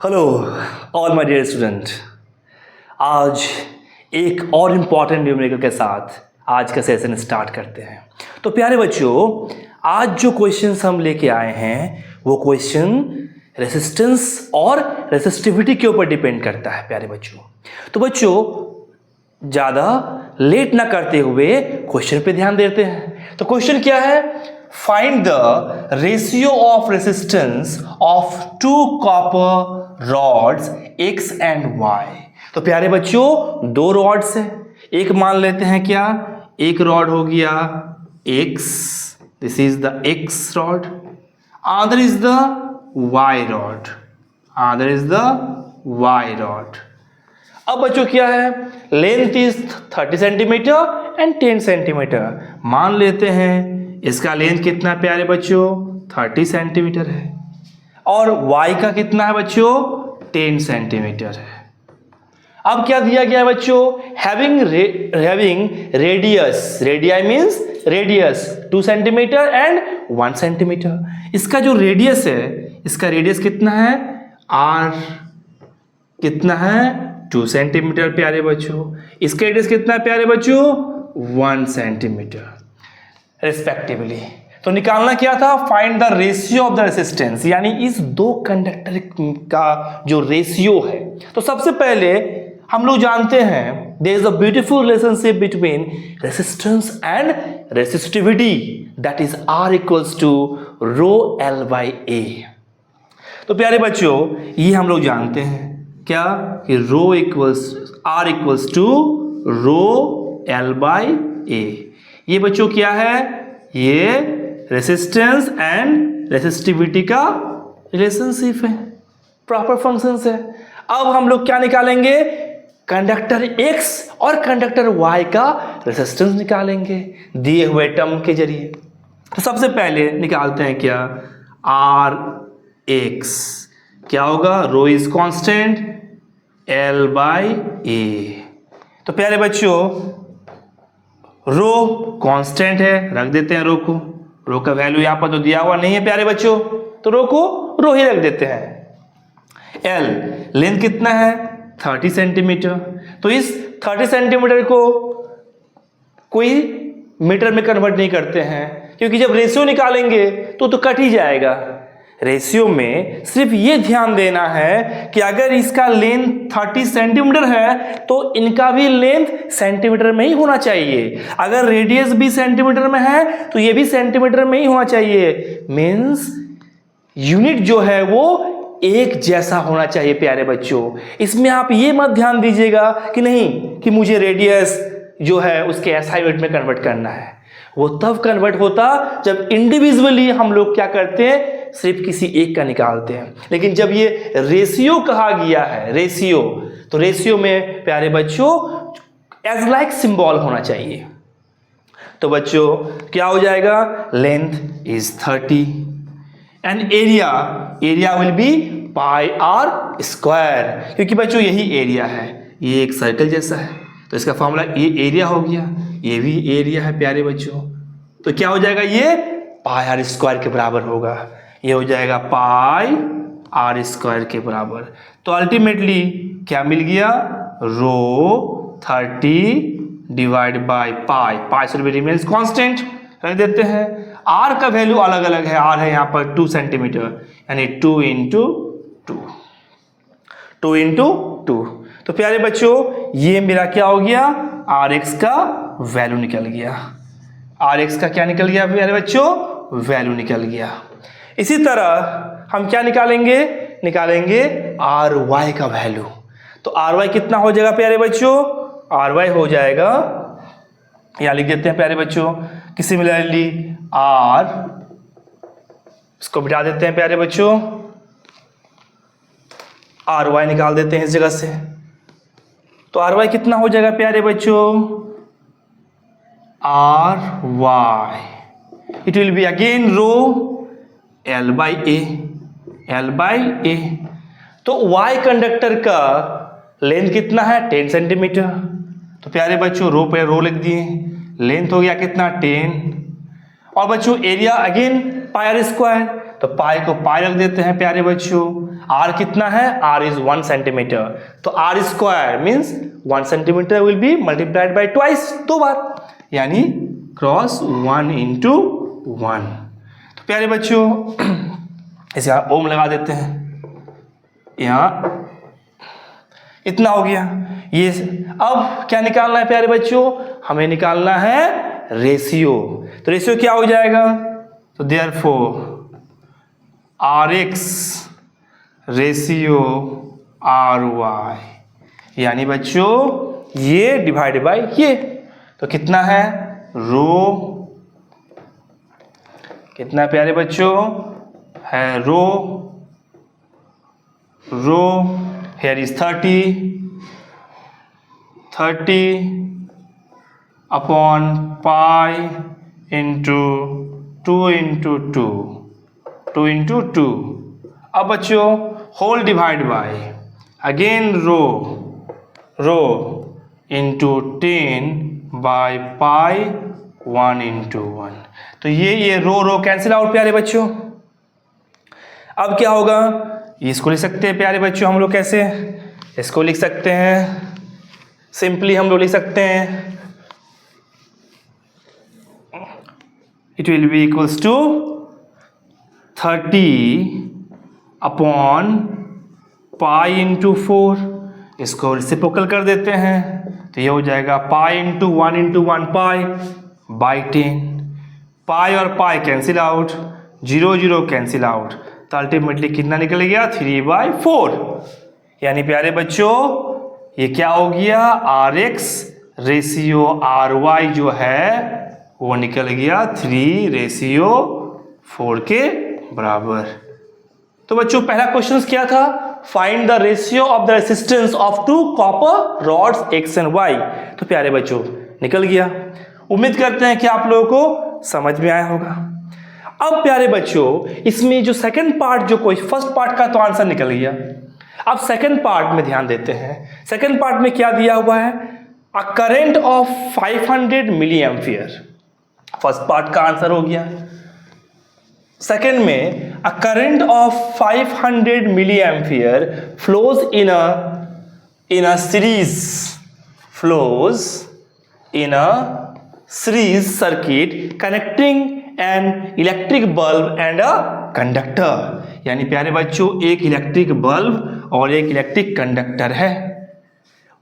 Hello all my dear student. आज एक और इम्पॉर्टेंट न्यूमेरिकल के साथ आज का सेशन स्टार्ट करते हैं। तो प्यारे बच्चों, आज जो क्वेश्चंस हम लेके आए हैं वो क्वेश्चन रेसिस्टेंस और रेसिस्टिविटी के ऊपर डिपेंड करता है प्यारे बच्चों। तो बच्चों ज़्यादा लेट ना करते हुए क्वेश्चन पे ध्यान देते हैं। तो क्वेश्चन क्या है? Find the ratio of resistance of two copper rods X and Y। तो प्यारे बच्चों दो रॉड्स हैं, एक मान लेते हैं क्या, एक रॉड हो गया X, this is the X rod, other is the Y rod, other is the Y rod. अब बच्चों क्या है, length is 30 centimetre and 10 centimetre. मान लेते हैं इसका लेंथ कितना प्यारे बच्चों, 30 सेंटीमीटर है और y का कितना है बच्चों, 10 सेंटीमीटर है। अब क्या दिया गया है बच्चों, having radius, radii means radius 2 centimetre and 1 centimetre. इसका जो रेडियस है, इसका रेडियस कितना है, r कितना है, 2 सेंटीमीटर प्यारे बच्चों। इसका रेडियस कितना है प्यारे बच्चों, 1 सेंटीमीटर रिस्पेक्टिवली। तो निकालना क्या था, find the ratio of the resistance, यानी इस दो कंडक्टर का जो रेशियो है। तो सबसे पहले हम लोग जानते हैं there is a beautiful relationship between resistance and resistivity, that is R equals to rho L by A। तो प्यारे बच्चों ये हम लोग जानते हैं क्या, कि R equals to rho L by A। ये बच्चों क्या है, ये रेसिस्टेंस एंड रेसिस्टिविटी का रिलेशनशिप है, प्रॉपर फंक्शंस है। अब हम लोग क्या निकालेंगे, कंडक्टर X और कंडक्टर Y का रेसिस्टेंस निकालेंगे दिए हुए टर्म के जरिए। तो सबसे पहले निकालते हैं क्या, Rx क्या होगा, rho is constant, L by A। तो प्यारे बच्चों रो कांस्टेंट है, रख देते हैं रो को, रो का वैल्यू यहां पर तो दिया हुआ नहीं है प्यारे बच्चों, तो रो को रो ही रख देते हैं। L लेंथ कितना है, 30 सेंटीमीटर। तो इस 30 सेंटीमीटर को कोई मीटर में कन्वर्ट नहीं करते हैं, क्योंकि जब रेशियो निकालेंगे तो कट ही जाएगा। रेशियो में सिर्फ ये ध्यान देना है कि अगर इसका लेंथ 30 सेंटीमीटर है तो इनका भी लेंथ सेंटीमीटर में ही होना चाहिए। अगर रेडियस भी सेंटीमीटर में है तो ये भी सेंटीमीटर में ही होना चाहिए। मीन्स यूनिट जो है वो एक जैसा होना चाहिए प्यारे बच्चों। इसमें आप ये मत ध्यान दीजिएगा कि नहीं कि मुझे रेडियस जो है उसके एसआई यूनिट में कन्वर्ट करना है। वो तब कन्वर्ट होता जब इंडिविजुअली हम लोग क्या करते हैं, सिर्फ किसी एक का निकालते हैं। लेकिन जब ये रेशियो कहा गया है, रेशियो, तो रेशियो में प्यारे बच्चों एज लाइक सिंबल होना चाहिए। तो बच्चों क्या हो जाएगा, length is 30 and area will be pi r square, क्योंकि बच्चों यही एरिया है, ये एक सर्कल जैसा है तो इसका फॉर्मूला ये एरिया हो गया, ये भी एरिया है प्यारे बच्चों। तो क्या हो जाएगा, ये पाई आर स्क्वायर के बराबर होगा, ये हो जाएगा पाई आर स्क्वायर के बराबर। तो अल्टीमेटली क्या मिल गया, रो 30 divide by pi, pi should be remains constant, रख देते हैं। आर का वैल्यू अलग अलग है, आर है यहाँ पर 2 सेंटीमीटर, यानी 2 इंटू 2। तो प्यारे बच्चों ये मेरा क्या हो गया, Rx का वैल्यू निकल गया। Rx का क्या निकल गया प्यारे बच्चों, वैल्यू निकल गया। इसी तरह हम क्या निकालेंगे Ry का वैल्यू। तो Ry कितना हो जाएगा प्यारे बच्चों, Ry हो जाएगा, यहां लिख देते हैं प्यारे बच्चों कि सिमिलरली R, इसको बिठा देते हैं प्यारे बच्चों, Ry निकाल देते हैं इस जगह से। तो Ry कितना हो जाएगा प्यारे बच्चों, Ry it will be again rho L by A। तो Y कंडक्टर का लेंथ कितना है, 10 सेंटीमीटर। तो प्यारे बच्चों रो पे रो लिख दिए, लेंथ हो गया कितना, 10, और बच्चों area again pi r square, तो पाई को पाई रख देते हैं प्यारे बच्चों। आर कितना है? आर इज 1 सेंटीमीटर, तो r square means 1 centimetre will be multiplied by twice, 2 बार, यानी क्रॉस 1 into 1। तो प्यारे बच्चों इसे यहाँ ओम लगा देते हैं, यहाँ इतना हो गया। ये अब क्या निकालना है प्यारे बच्चों? हमें निकालना है रेशियो। तो रेशियो क्या हो जाएगा? तो देयरफॉर Rx रेशियो Ry, यानी बच्चों ये डिवाइड बाय ये, तो कितना है? रो कितना प्यारे बच्चों है? रो here is 30 upon pi into 2 into 2। अब बच्चों whole divide by again rho into 10 by pi 1 into 1। तो ये रो कैंसिल आउट प्यारे बच्चों। अब क्या होगा? इसको लिख सकते हैं प्यारे बच्चों हम लोग, कैसे इसको लिख सकते हैं? सिंपली हम लोग लिख सकते हैं it will be equals to 30 upon pi into 4। इसको रेसिप्रोकल कर देते हैं, तो ये हो जाएगा pi into 1 into 1 pi by 10। पाई और pi cancel out, 0 0 cancel out, तो अल्टीमेटली कितना निकल गया? 3/4। यानी प्यारे बच्चों ये क्या हो गया? Rx रेशियो Ry जो है वो निकल गया 3/4 के बराबर। तो बच्चों पहला क्वेश्चन क्या था? Find the ratio of the resistance of 2 copper rods X and Y। तो प्यारे बच्चों निकल गया। उम्मीद करते हैं कि आप लोगों को समझ में आया होगा। अब प्यारे बच्चों इसमें जो सेकंड पार्ट, जो कोई फर्स्ट पार्ट का तो आंसर निकल गया, अब सेकंड पार्ट में ध्यान देते हैं। सेकंड पार्ट में क्या दिया हुआ है? A current of 500 milli ampere. First part का आंसर हो गया। सेकंड में a current of 500 milli ampere flows in a series circuit connecting an electric bulb and a conductor. यानी प्यारे बच्चों एक इलेक्ट्रिक बल्ब और एक इलेक्ट्रिक कंडक्टर है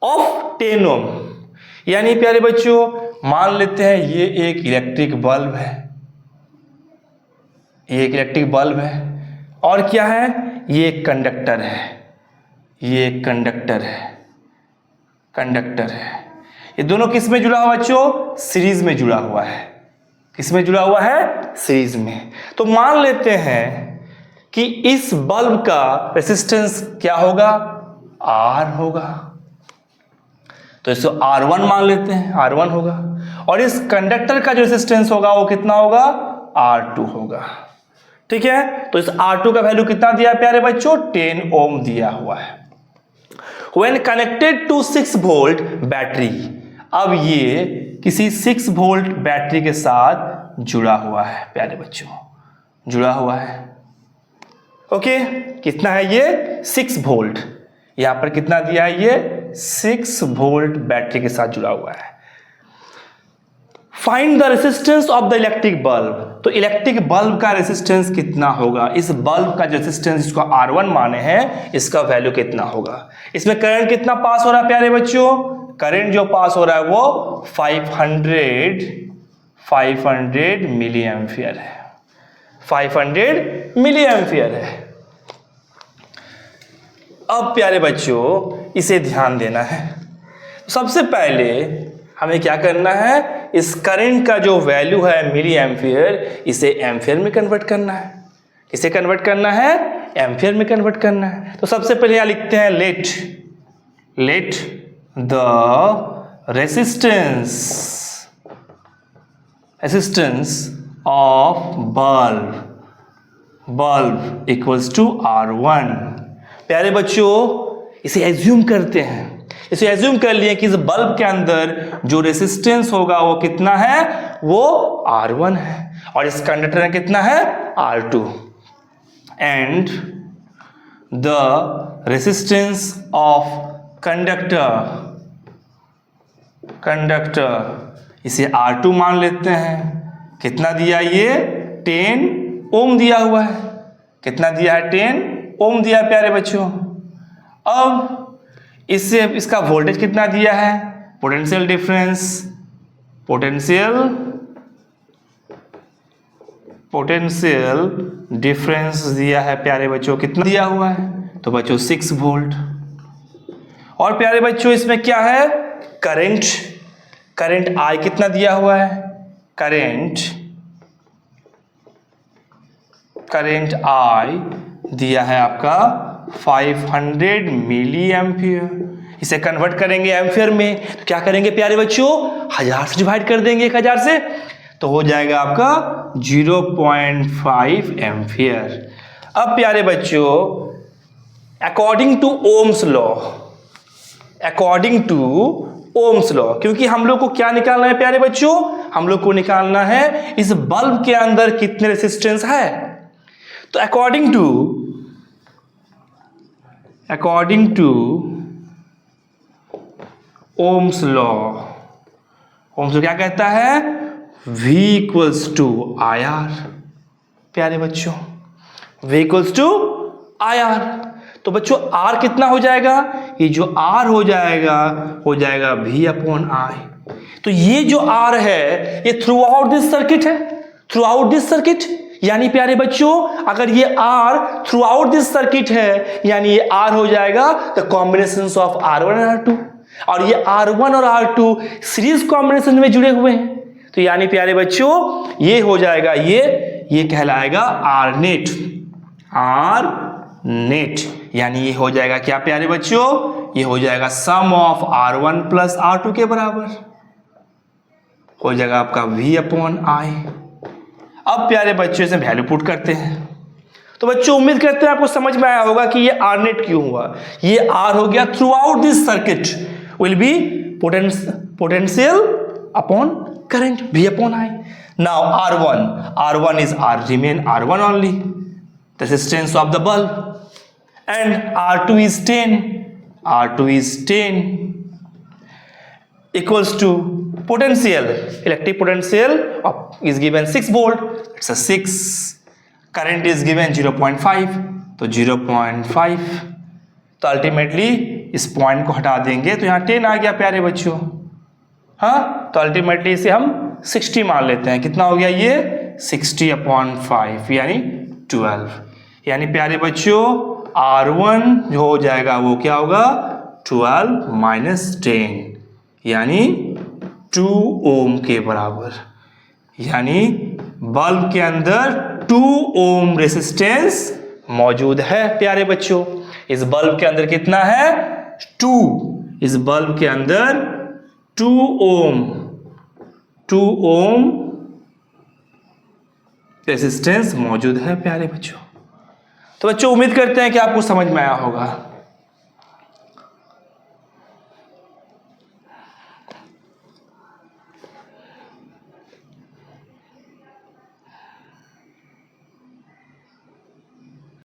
ऑफ 10 ओम। यानी प्यारे बच्चों मान लेते हैं ये एक इलेक्ट्रिक बल्ब है, ये एक इलेक्ट्रिक बल्ब है, और क्या है? ये एक कंडक्टर है, ये एक कंडक्टर है। ये दोनों किस में जुड़ा हुआ बच्चों? सीरीज में जुड़ा हुआ है। किस में जुड़ा हुआ है? सीरीज में। तो मान लेते हैं कि इस बल्ब का रेसिस्टेंस क्या होगा? R होगा, तो इसको R1 मान लेते हैं, R1 होगा। और इस कंडक्टर का जो रेसिस्टेंस होगा वो कितना होगा? R2 होगा। ठीक है, तो इस R2 का वैल्यू कितना दिया है प्यारे बच्चों? 10 ओम दिया हुआ है। When connected to 6 volt battery, अब ये किसी 6 वोल्ट बैटरी के साथ जुड़ा हुआ है प्यारे बच्चों, जुड़ा हुआ है। ओके, कितना है ये? 6 वोल्ट। यहां पर कितना दिया है? ये 6 वोल्ट बैटरी के साथ जुड़ा हुआ है। Find the resistance of the electric bulb. तो इलेक्ट्रिक बल्ब का रेसिस्टेंस कितना होगा? इस बल्ब का जो रेसिस्टेंस जिसको R1 माने हैं, इसका वैल्यू कितना होगा? इसमें करंट कितना पास हो रहा है प्यारे बच्चों? करंट जो पास हो रहा है वो 500 मिली एम्पियर है, 500 मिली एम्पियर है। अब प्यारे बच्चों इसे ध्यान देना है। सबसे पहले हमें क्या करना है? इस करंट का जो वैल्यू है मिली एम्पियर, इसे एम्पियर में कन्वर्ट करना है। इसे कन्वर्ट करना है एम्पियर में कन्वर्ट करना है। तो सबसे पहले यहां लिखते हैं let the resistance of bulb equals to R1। प्यारे बच्चों इसे एज्यूम करते हैं, इसे एज्यूम कर लिए कि इस बल्ब के अंदर जो रेसिस्टेंस होगा वो कितना है? वो R1 है, और इस कंडक्टर में कितना है? R2। and the resistance of conductor इसे R2 मान लेते हैं। कितना दिया ये 10 ओम दिया हुआ है। कितना दिया है 10 ओम दिया है प्यारे बच्चों। अब इससे इसका वोल्टेज कितना दिया है, पोटेंशियल डिफरेंस दिया है प्यारे बच्चों। कितना दिया हुआ है, तो बच्चों 6 वोल्ट। और प्यारे बच्चों इसमें क्या है, करंट आई कितना दिया हुआ है, करंट आई दिया है आपका 500 मिली एम्पियर। इसे कन्वर्ट करेंगे एम्पियर में, तो क्या करेंगे प्यारे बच्चों, 1000 से डिवाइड कर देंगे 1000 से, तो हो जाएगा आपका 0.5 एम्पियर। अब प्यारे बच्चों अकॉर्डिंग टू ओम्स लॉ, क्योंकि हम लोग को क्या निकालना है प्यारे बच्चों, हम लोग को निकालना है इस बल्ब के अंदर कितने रेजिस्टेंस है। तो अकॉर्डिंग टू ओम्स लॉ क्या कहता है, V इक्वल्स टू IR प्यारे बच्चों, V इक्वल्स टू IR। तो बच्चों R कितना हो जाएगा, ये जो R हो जाएगा V अपॉन I। तो ये जो R है ये थ्रू आउट दिस सर्किट यानी प्यारे बच्चों अगर ये R through out this circuit है यानी ये R हो जाएगा द कॉम्बिनेशन ऑफ R1 और R2, और ये R1 और R2 सीरीज कॉम्बिनेशन में जुड़े हुए हैं। तो यानी प्यारे बच्चों ये हो जाएगा, ये कहलाएगा R नेट, यानी ये हो जाएगा क्या प्यारे बच्चों, ये हो जाएगा सम ऑफ R1 प्लस R2 के बराबर, हो जाएगा आपका V अपॉन I। अब प्यारे बच्चों इसे वैल्यू पुट करते हैं। तो बच्चों उम्मीद करते हैं आपको समझ में आया होगा कि ये R नेट क्यों हुआ। ये R हो गया through out this circuit will be potential upon current V upon I. Now R1 is remain R1 only, the resistance of the bulb, and R2 is 10 equals to potential, electric potential is given 6 volt, it's a 6, current is given 0.5, तो 0.5, तो ultimately इस point को हटा देंगे तो यहाँ 10 आ गया प्यारे बच्चों। हाँ, तो अल्टीमेटली इसे हम 60 मान लेते हैं। कितना हो गया ये 60 अपॉन 5 यानी 12, यानी प्यारे बच्चों R1 जो हो जाएगा वो क्या होगा 12 माइनस 10 यानी 2 ओम के बराबर, यानी बल्ब के अंदर 2 ओम रेजिस्टेंस मौजूद है प्यारे बच्चों। इस बल्ब के अंदर कितना है 2, इस बल्ब के अंदर 2 ओम रेजिस्टेंस मौजूद है प्यारे बच्चों। तो बच्चों उम्मीद करते हैं कि आपको समझ में आया होगा।